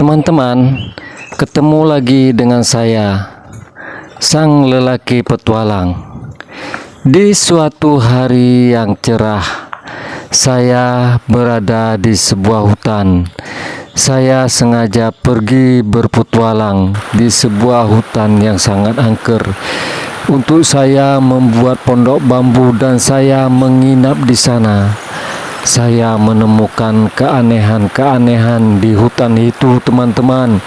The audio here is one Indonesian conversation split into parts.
Teman-teman, ketemu lagi dengan saya, sang lelaki petualang. Di suatu hari yang cerah, saya berada di sebuah hutan. Saya sengaja pergi berpetualang di sebuah hutan yang sangat angker. Untuk saya membuat pondok bambu dan saya menginap di sana. Saya menemukan keanehan-keanehan di hutan itu, teman-teman.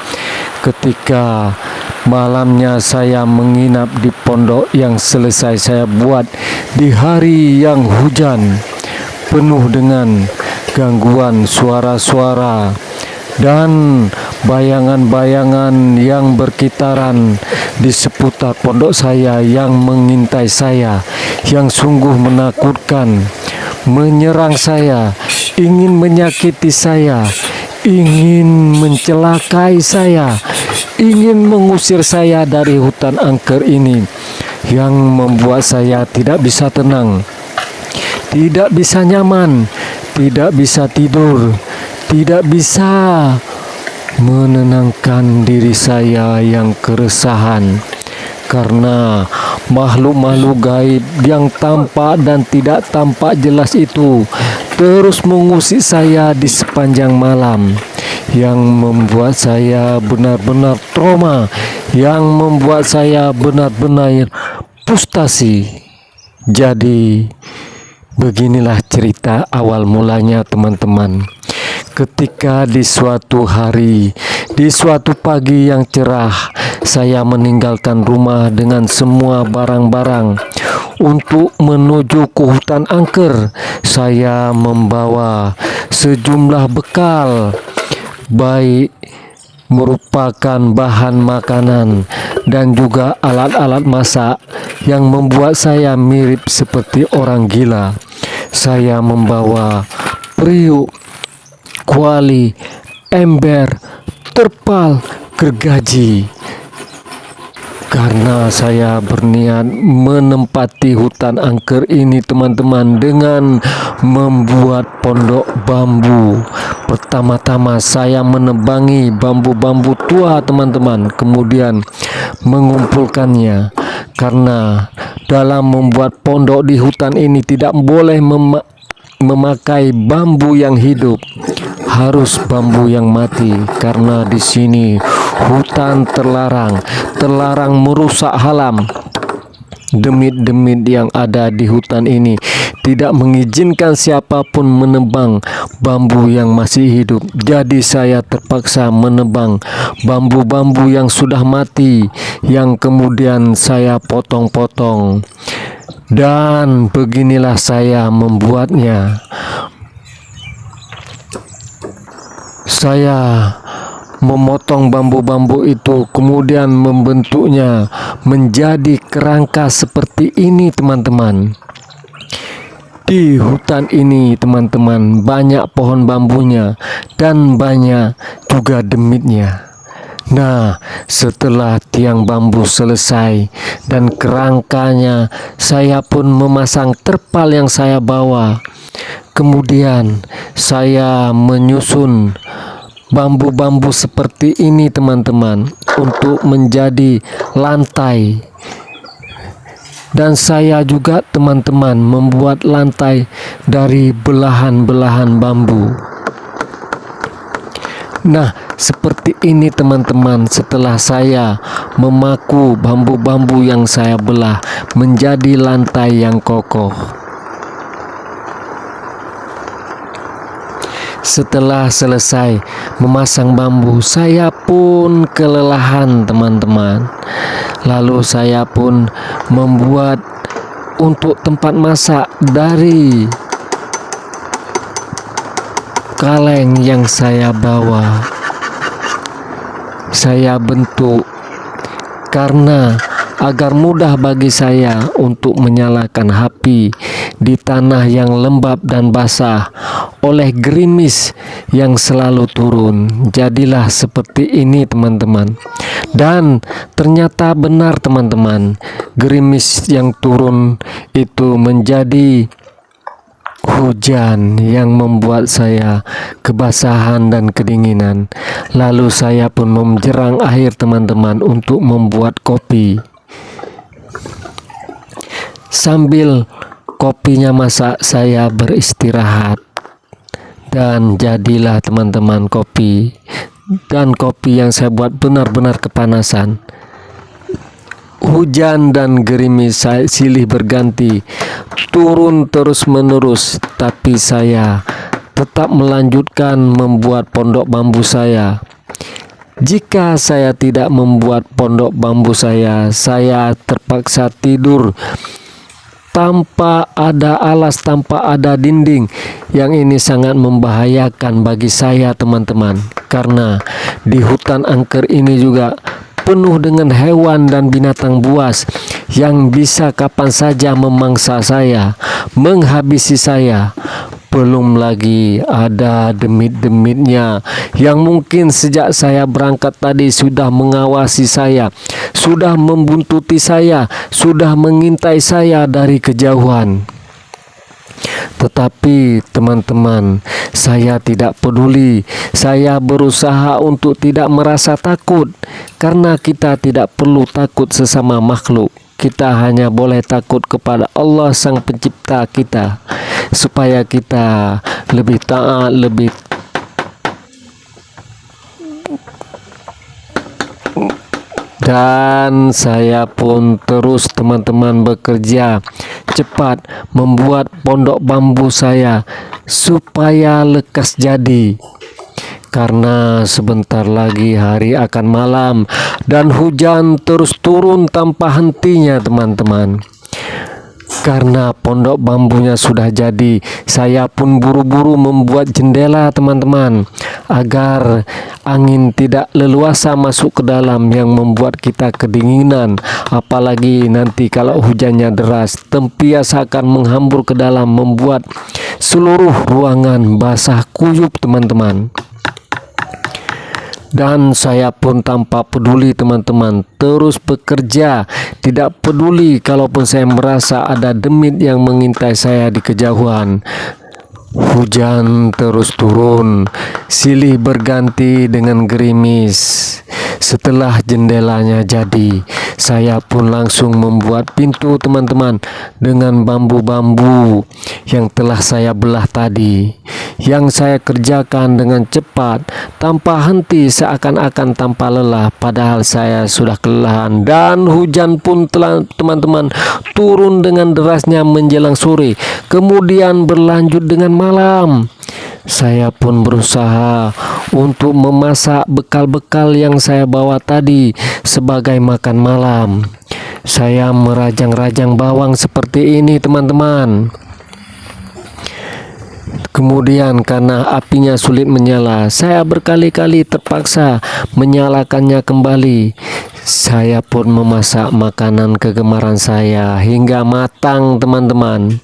Ketika malamnya saya menginap di pondok yang selesai saya buat di hari yang hujan, penuh dengan gangguan suara-suara dan bayangan-bayangan yang berkitaran di seputar pondok saya yang mengintai saya, yang sungguh menakutkan, menyerang saya, ingin menyakiti saya, ingin mencelakai saya, ingin mengusir saya dari hutan angker ini, yang membuat saya tidak bisa tenang, tidak bisa nyaman, tidak bisa tidur, tidak bisa menenangkan diri saya yang keresahan. Karena makhluk-makhluk gaib yang tampak dan tidak tampak jelas itu terus mengusik saya di sepanjang malam, yang membuat saya benar-benar trauma, yang membuat saya benar-benar frustasi. Jadi beginilah cerita awal mulanya, teman-teman. Ketika di suatu hari, di suatu pagi yang cerah, saya meninggalkan rumah dengan semua barang-barang untuk menuju ke hutan angker. Saya membawa sejumlah bekal, baik merupakan bahan makanan dan juga alat-alat masak yang membuat saya mirip seperti orang gila. Saya membawa periuk, kuali, ember, terpal, gergaji, karena saya berniat menempati hutan angker ini, teman-teman, dengan membuat pondok bambu. Pertama-tama saya menebangi bambu-bambu tua, teman-teman, kemudian mengumpulkannya, karena dalam membuat pondok di hutan ini tidak boleh memakai bambu yang hidup, harus bambu yang mati, karena di sini hutan terlarang merusak alam. Demit-demit yang ada di hutan ini tidak mengizinkan siapapun menebang bambu yang masih hidup. Jadi saya terpaksa menebang bambu-bambu yang sudah mati, yang kemudian saya potong-potong. Dan beginilah saya membuatnya. Saya memotong bambu-bambu itu, kemudian membentuknya menjadi kerangka seperti ini, teman-teman. Di hutan ini, teman-teman, banyak pohon bambunya dan banyak juga demitnya. Nah, setelah tiang bambu selesai dan kerangkanya, saya pun memasang terpal yang saya bawa. Kemudian saya menyusun bambu-bambu seperti ini, teman-teman, untuk menjadi lantai. Dan saya juga, teman-teman, membuat lantai dari belahan-belahan bambu. Nah, seperti ini, teman-teman, setelah saya memaku bambu-bambu yang saya belah menjadi lantai yang kokoh. Setelah selesai memasang bambu, saya pun kelelahan, teman-teman. Lalu saya pun membuat untuk tempat masak dari kaleng yang saya bawa. Saya bentuk karena agar mudah bagi saya untuk menyalakan api di tanah yang lembab dan basah oleh gerimis yang selalu turun. Jadilah seperti ini, teman-teman. Dan ternyata benar, teman-teman, gerimis yang turun itu menjadi hujan yang membuat saya kebasahan dan kedinginan. Lalu saya pun menjerang air teman-teman untuk membuat kopi. Sambil kopinya masak, saya beristirahat. Dan jadilah teman-teman kopi. Dan kopi yang saya buat benar-benar kepanasan. Hujan dan gerimis silih berganti, turun terus-menerus, tapi saya tetap melanjutkan membuat pondok bambu saya. Jika saya tidak membuat pondok bambu saya terpaksa tidur tanpa ada alas, tanpa ada dinding. Yang ini sangat membahayakan bagi saya teman-teman, karena di hutan angker ini juga penuh dengan hewan dan binatang buas yang bisa kapan saja memangsa saya, menghabisi saya. Belum lagi ada demit-demitnya yang mungkin sejak saya berangkat tadi sudah mengawasi saya, sudah membuntuti saya, sudah mengintai saya dari kejauhan. Tetapi teman-teman, saya tidak peduli. Saya berusaha untuk tidak merasa takut, karena kita tidak perlu takut sesama makhluk. Kita hanya boleh takut kepada Allah Sang Pencipta kita, supaya kita lebih taat, dan saya pun terus teman-teman bekerja cepat membuat pondok bambu saya supaya lekas jadi. Karena sebentar lagi hari akan malam dan hujan terus turun tanpa hentinya teman-teman. Karena pondok bambunya sudah jadi, saya pun buru-buru membuat jendela teman-teman, agar angin tidak leluasa masuk ke dalam yang membuat kita kedinginan. Apalagi nanti kalau hujannya deras, tempias akan menghambur ke dalam, membuat seluruh ruangan basah kuyup teman-teman. Dan saya pun tanpa peduli teman-teman terus bekerja, tidak peduli kalaupun saya merasa ada demit yang mengintai saya di kejauhan. Hujan terus turun, silih berganti dengan gerimis. Setelah jendelanya jadi, saya pun langsung membuat pintu teman-teman dengan bambu-bambu yang telah saya belah tadi, yang saya kerjakan dengan cepat, tanpa henti, seakan-akan tanpa lelah, padahal saya sudah kelelahan. Dan hujan pun telah teman-teman turun dengan derasnya menjelang sore, kemudian berlanjut dengan malam. Saya pun berusaha untuk memasak bekal-bekal yang saya bawa tadi sebagai makan malam. Saya merajang-rajang bawang seperti ini teman-teman. Kemudian karena apinya sulit menyala, saya berkali-kali terpaksa menyalakannya kembali. Saya pun memasak makanan kegemaran saya hingga matang teman-teman.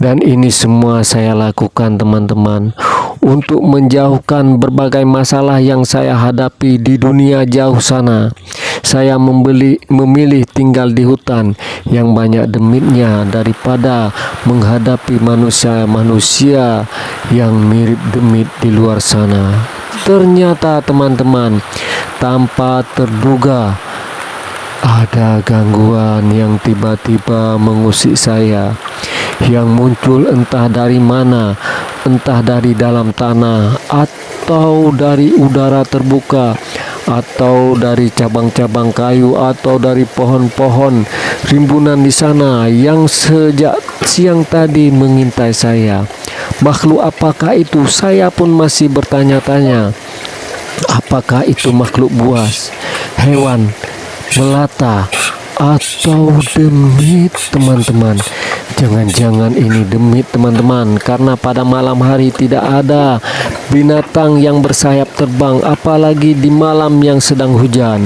Dan ini semua saya lakukan teman-teman untuk menjauhkan berbagai masalah yang saya hadapi di dunia jauh sana. Saya memilih tinggal di hutan yang banyak demitnya daripada menghadapi manusia-manusia yang mirip demit di luar sana. Ternyata teman-teman, tanpa terduga ada gangguan yang tiba-tiba mengusik saya, yang muncul entah dari mana, entah dari dalam tanah, atau dari udara terbuka, atau dari cabang-cabang kayu, atau dari pohon-pohon rimbunan di sana yang sejak siang tadi mengintai saya. Makhluk apakah itu? Saya pun masih bertanya-tanya. Apakah itu makhluk buas, hewan melata, atau demit teman-teman? Jangan-jangan ini demit teman-teman, karena pada malam hari tidak ada binatang yang bersayap terbang, apalagi di malam yang sedang hujan.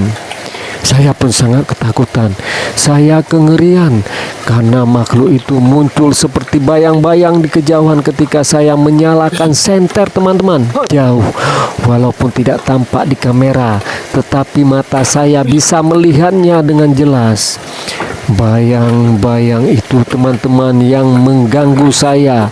Saya pun sangat ketakutan, saya kengerian, karena makhluk itu muncul seperti bayang-bayang di kejauhan ketika saya menyalakan senter teman-teman. Jauh, walaupun tidak tampak di kamera, tetapi mata saya bisa melihatnya dengan jelas. Bayang-bayang itu teman-teman yang mengganggu saya.